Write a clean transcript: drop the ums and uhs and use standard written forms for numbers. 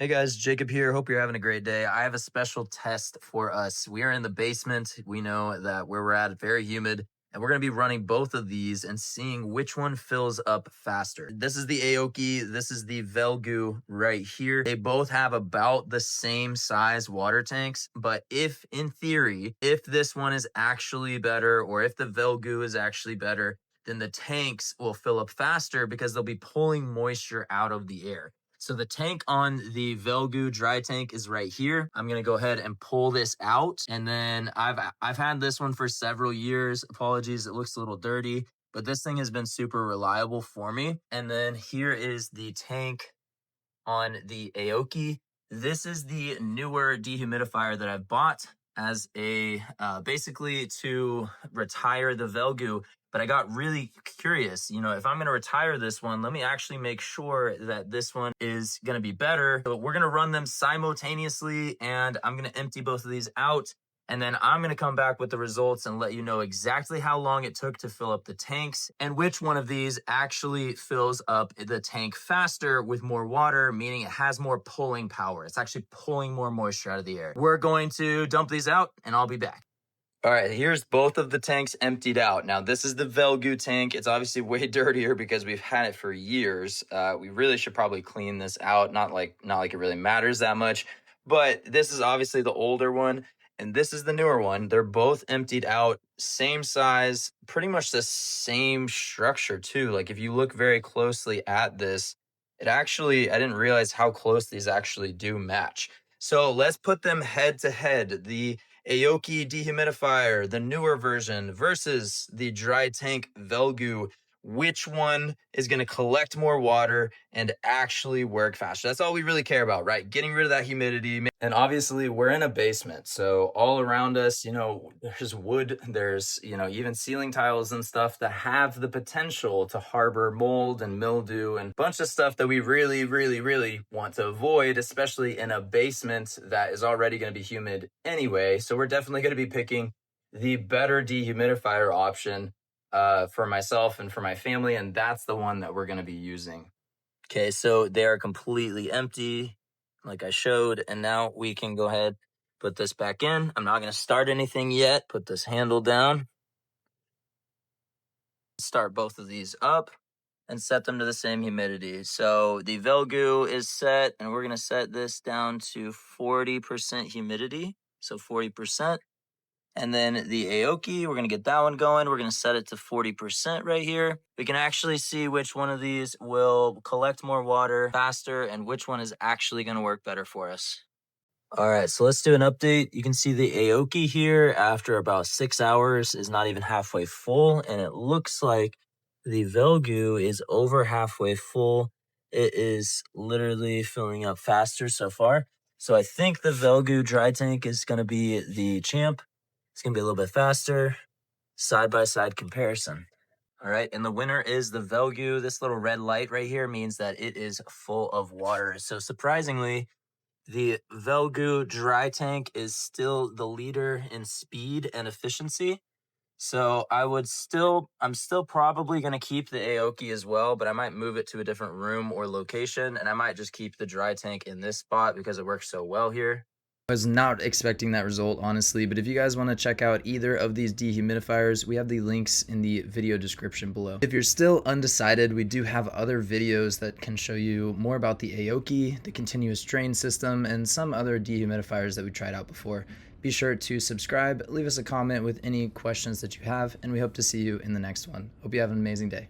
Hey guys, Jacob here. Hope you're having a great day. I have a special test for us. We are in the basement. We know that where we're at, very humid, and we're going to be running both of these and seeing which one fills up faster. This is the Aeocky, this is the Vellgoo right here. They both have about the same size water tanks, but if in theory, if this one is actually better or if the Vellgoo is actually better, then the tanks will fill up faster because they'll be pulling moisture out of the air. So the tank on the Vellgoo Drytank is right here. I'm gonna go ahead and pull this out. And then I've had this one for several years. Apologies, it looks a little dirty, but this thing has been super reliable for me. And then here is the tank on the Aeocky. This is the newer dehumidifier that I've bought as a basically to retire the Vellgoo. But I got really curious, if I'm going to retire this one, let me actually make sure that this one is going to be better. So we're going to run them simultaneously, and I'm going to empty both of these out. And then I'm going to come back with the results and let you know exactly how long it took to fill up the tanks and which one of these actually fills up the tank faster with more water, meaning it has more pulling power. It's actually pulling more moisture out of the air. We're going to dump these out and I'll be back. All right, here's both of the tanks emptied out. Now, this is the Vellgoo tank. It's obviously way dirtier because we've had it for years. We really should probably clean this out. Not like it really matters that much, but this is obviously the older one. And this is the newer one. They're both emptied out, same size, pretty much the same structure too. Like if you look very closely at this, I didn't realize how close these actually do match. So let's put them head to head. The Aeocky Dehumidifier, the newer version, versus the Drytank Vellgoo. Which one is going to collect more water and actually work faster? That's all we really care about, right? Getting rid of that humidity. And obviously we're in a basement, so all around us, there's wood, there's, even ceiling tiles and stuff that have the potential to harbor mold and mildew and a bunch of stuff that we really, really, really want to avoid, especially in a basement that is already going to be humid anyway. So we're definitely going to be picking the better dehumidifier option for myself and for my family, and that's the one that we're going to be using. Okay, so they are completely empty, like I showed, and now we can go ahead, put this back in. I'm not going to start anything yet. Put this handle down. Start both of these up and set them to the same humidity. So the Vellgoo is set, and we're going to set this down to 40% humidity, so 40%. And then the Aeocky, we're going to get that one going. We're going to set it to 40% right here. We can actually see which one of these will collect more water faster and which one is actually going to work better for us. All right, so let's do an update. You can see the Aeocky here after about 6 hours is not even halfway full. And it looks like the Vellgoo is over halfway full. It is literally filling up faster so far. So I think the Vellgoo Drytank is going to be the champ. It's going to be a little bit faster, side-by-side comparison. All right, and the winner is the Vellgoo. This little red light right here means that it is full of water. So surprisingly, the Vellgoo Drytank is still the leader in speed and efficiency. So I'm still probably going to keep the Aeocky as well, but I might move it to a different room or location, and I might just keep the Drytank in this spot because it works so well here. I was not expecting that result, honestly, but if you guys want to check out either of these dehumidifiers, we have the links in the video description below. If you're still undecided, we do have other videos that can show you more about the Aeocky, the continuous drain system, and some other dehumidifiers that we tried out before. Be sure to subscribe, leave us a comment with any questions that you have, and we hope to see you in the next one. Hope you have an amazing day.